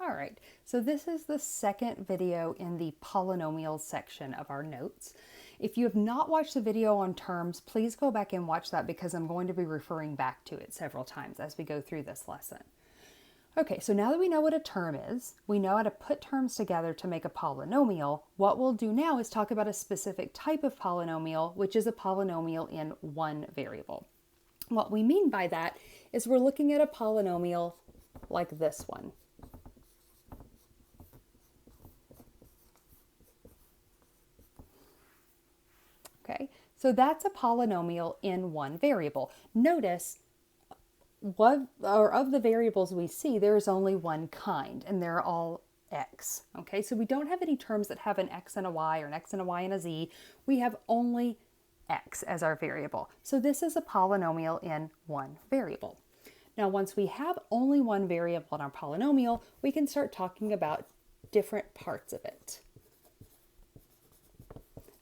All right, so this is the second video in the polynomials section of our notes. If you have not watched the video on terms, please go back and watch that because I'm going to be referring back to it several times as we go through this lesson. Okay, so now that we know what a term is, we know how to put terms together to make a polynomial. What we'll do now is talk about a specific type of polynomial, which is a polynomial in one variable. What we mean by that is we're looking at a polynomial like this one. Okay, so that's a polynomial in one variable. Notice of the variables we see, there is only one kind, and they're all x. Okay, so we don't have any terms that have an x and a y or an x and a y and a z. We have only x as our variable. So this is a polynomial in one variable. Now, once we have only one variable in our polynomial, we can start talking about different parts of it.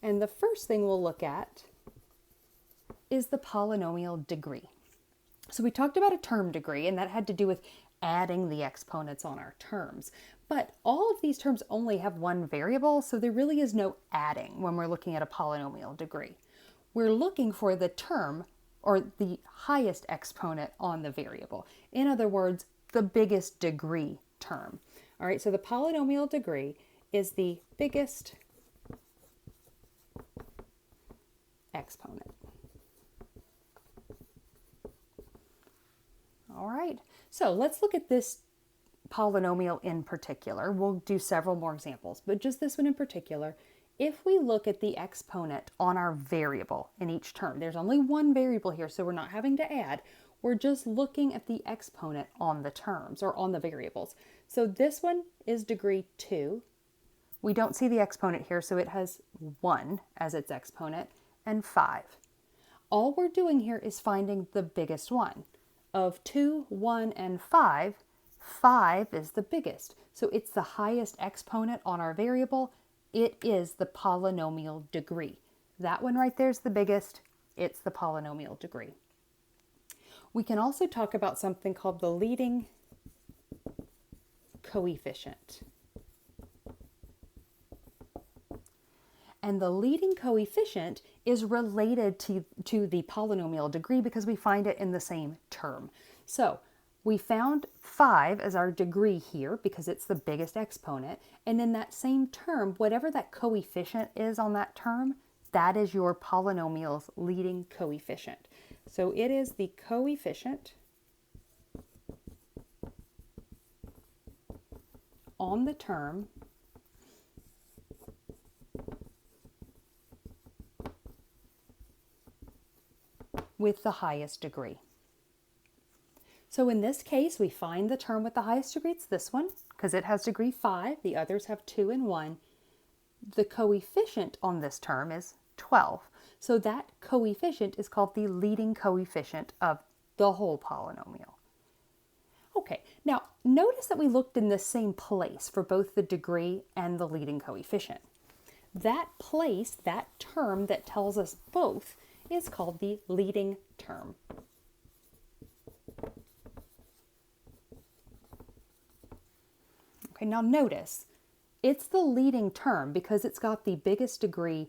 And the first thing we'll look at is the polynomial degree. So we talked about a term degree, and that had to do with adding the exponents on our terms. But all of these terms only have one variable, so there really is no adding when we're looking at a polynomial degree. We're looking for the term or the highest exponent on the variable. In other words, the biggest degree term. All right, so the polynomial degree is the biggest exponent. All right, so let's look at this polynomial in particular. We'll do several more examples, but just this one in particular. If we look at the exponent on our variable in each term, there's only one variable here, so we're not having to add. We're just looking at the exponent on the terms or on the variables. So this one is degree 2. We don't see the exponent here, so it has 1 as its exponent and 5. All we're doing here is finding the biggest one. Of 2, 1, and 5, 5 is the biggest. So it's the highest exponent on our variable. It is the polynomial degree. That one right there is the biggest. It's the polynomial degree. We can also talk about something called the leading coefficient. And the leading coefficient is related to the polynomial degree because we find it in the same term. So we found 5 as our degree here because it's the biggest exponent. And in that same term, whatever that coefficient is on that term, that is your polynomial's leading coefficient. So it is the coefficient on the term with the highest degree. So in this case, we find the term with the highest degree. It's this one because it has degree 5. The others have 2 and 1. The coefficient on this term is 12. So that coefficient is called the leading coefficient of the whole polynomial. Okay, now notice that we looked in the same place for both the degree and the leading coefficient. That place, that term that tells us both, is called the leading term. Okay, now notice, it's the leading term because it's got the biggest degree,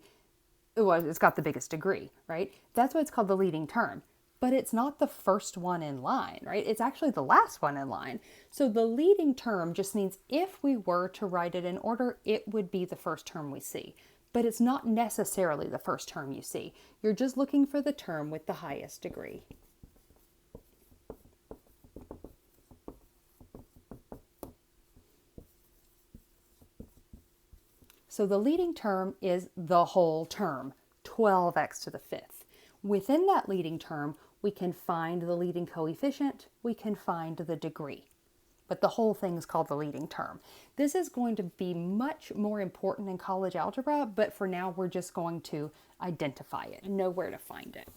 well, it's got the biggest degree, right? That's why it's called the leading term, but it's not the first one in line, right? It's actually the last one in line. So the leading term just means if we were to write it in order, it would be the first term we see. But it's not necessarily the first term you see. You're just looking for the term with the highest degree. So the leading term is the whole term, 12x to the 5th. Within that leading term, we can find the leading coefficient, we can find the degree. But the whole thing is called the leading term. This is going to be much more important in college algebra, but for now we're just going to identify it and know where to find it.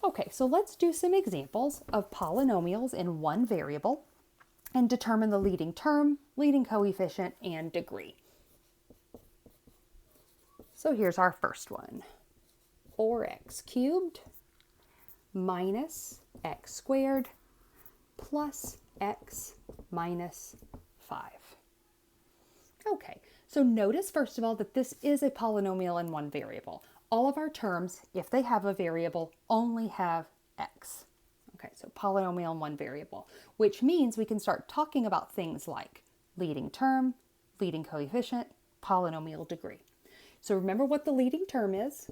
Okay, so let's do some examples of polynomials in one variable and determine the leading term, leading coefficient, and degree. So here's our first one. 4x cubed minus x squared plus x minus 5. Okay, so notice first of all that this is a polynomial in one variable. All of our terms, if they have a variable, only have x. Okay, so polynomial in one variable, which means we can start talking about things like leading term, leading coefficient, polynomial degree. So remember what the leading term is.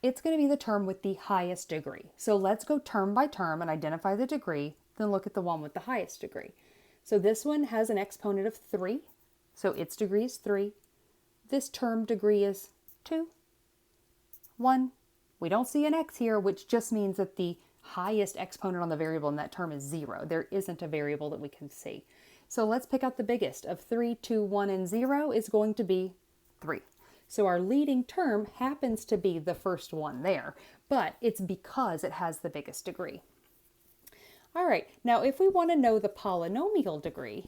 It's going to be the term with the highest degree. So let's go term by term and identify the degree, then look at the one with the highest degree. So this one has an exponent of 3, so its degree is 3. This term degree is 2, 1. We don't see an x here, which just means that the highest exponent on the variable in that term is 0. There isn't a variable that we can see. So let's pick out the biggest. Of 3, 2, 1, and 0 is going to be 3. So our leading term happens to be the first one there, but it's because it has the biggest degree. All right, now if we want to know the polynomial degree,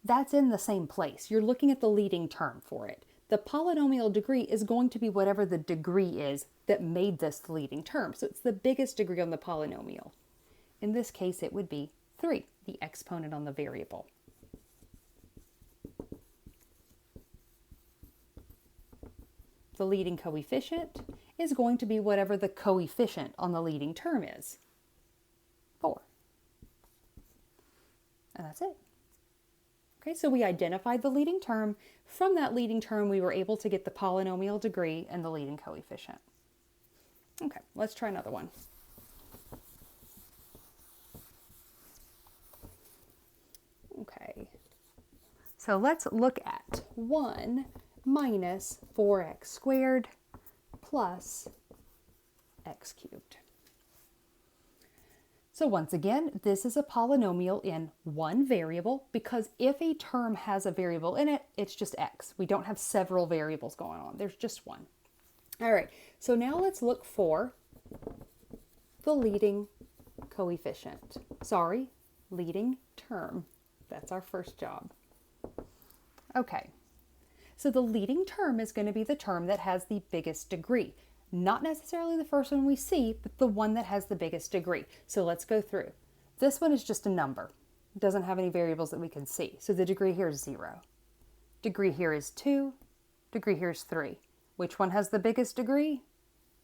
that's in the same place. You're looking at the leading term for it. The polynomial degree is going to be whatever the degree is that made this the leading term. So it's the biggest degree on the polynomial. In this case, it would be 3, the exponent on the variable. The leading coefficient is going to be whatever the coefficient on the leading term is, 4. And that's it. Okay, so we identified the leading term. From that leading term, we were able to get the polynomial degree and the leading coefficient. Okay, let's try another one. Okay, so let's look at 1 minus 4x squared plus x cubed. So once again, this is a polynomial in one variable because if a term has a variable in it, it's just x. We don't have several variables going on. There's just one. All right, so now let's look for the leading coefficient. Sorry, leading term. That's our first job. Okay, so the leading term is going to be the term that has the biggest degree. Not necessarily the first one we see, but the one that has the biggest degree. So let's go through. This one is just a number. It doesn't have any variables that we can see. So the degree here is 0. Degree here is 2. Degree here is 3. Which one has the biggest degree?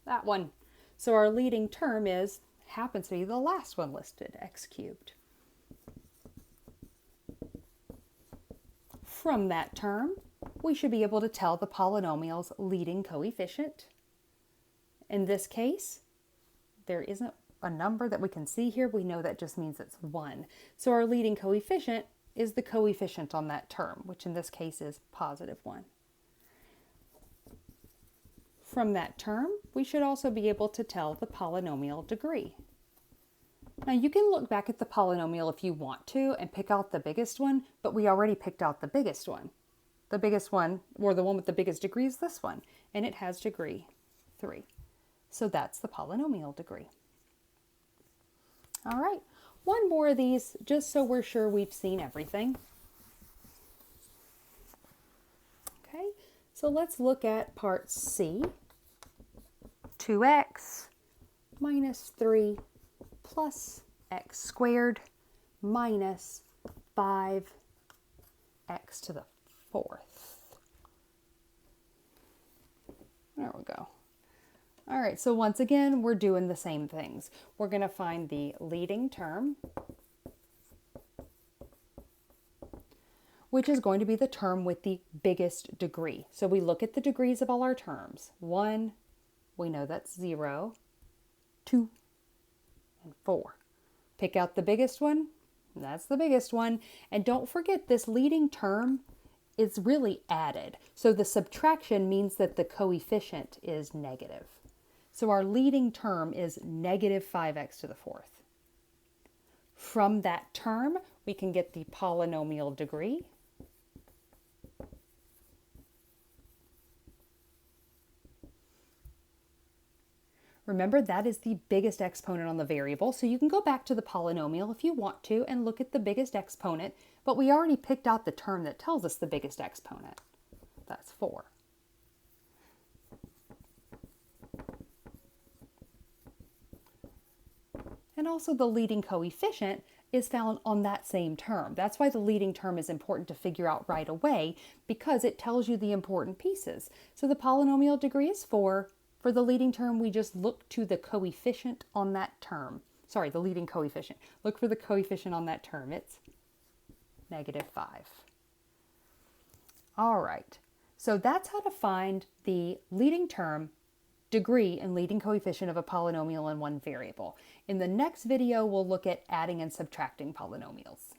That one. So our leading term happens to be the last one listed, x cubed. From that term, we should be able to tell the polynomial's leading coefficient. In this case, there isn't a number that we can see here. We know that just means it's 1. So our leading coefficient is the coefficient on that term, which in this case is positive 1. From that term, we should also be able to tell the polynomial degree. Now you can look back at the polynomial if you want to and pick out the biggest one, but we already picked out the biggest one. The biggest one, or the one with the biggest degree, is this one, and it has degree 3. So that's the polynomial degree. All right, one more of these just so we're sure we've seen everything. Okay, so let's look at part C. 2x minus 3 plus x squared minus 5x to the 4th. There we go. All right, so once again, we're doing the same things. We're going to find the leading term, which is going to be the term with the biggest degree. So we look at the degrees of all our terms. 1, we know that's 0, 2, and 4. Pick out the biggest one, that's the biggest one. And don't forget, this leading term is really added. So the subtraction means that the coefficient is negative. So our leading term is negative 5x to the 4th. From that term, we can get the polynomial degree. Remember, that is the biggest exponent on the variable, so you can go back to the polynomial if you want to and look at the biggest exponent, but we already picked out the term that tells us the biggest exponent. That's 4. then also the leading coefficient is found on that same term. That's why the leading term is important to figure out right away, because it tells you the important pieces. So the polynomial degree is 4. For the leading term, we just look to the coefficient on that term. Sorry, the leading coefficient. Look for the coefficient on that term. It's -5. All right, so that's how to find the leading term, degree, and leading coefficient of a polynomial in one variable. In the next video, we'll look at adding and subtracting polynomials.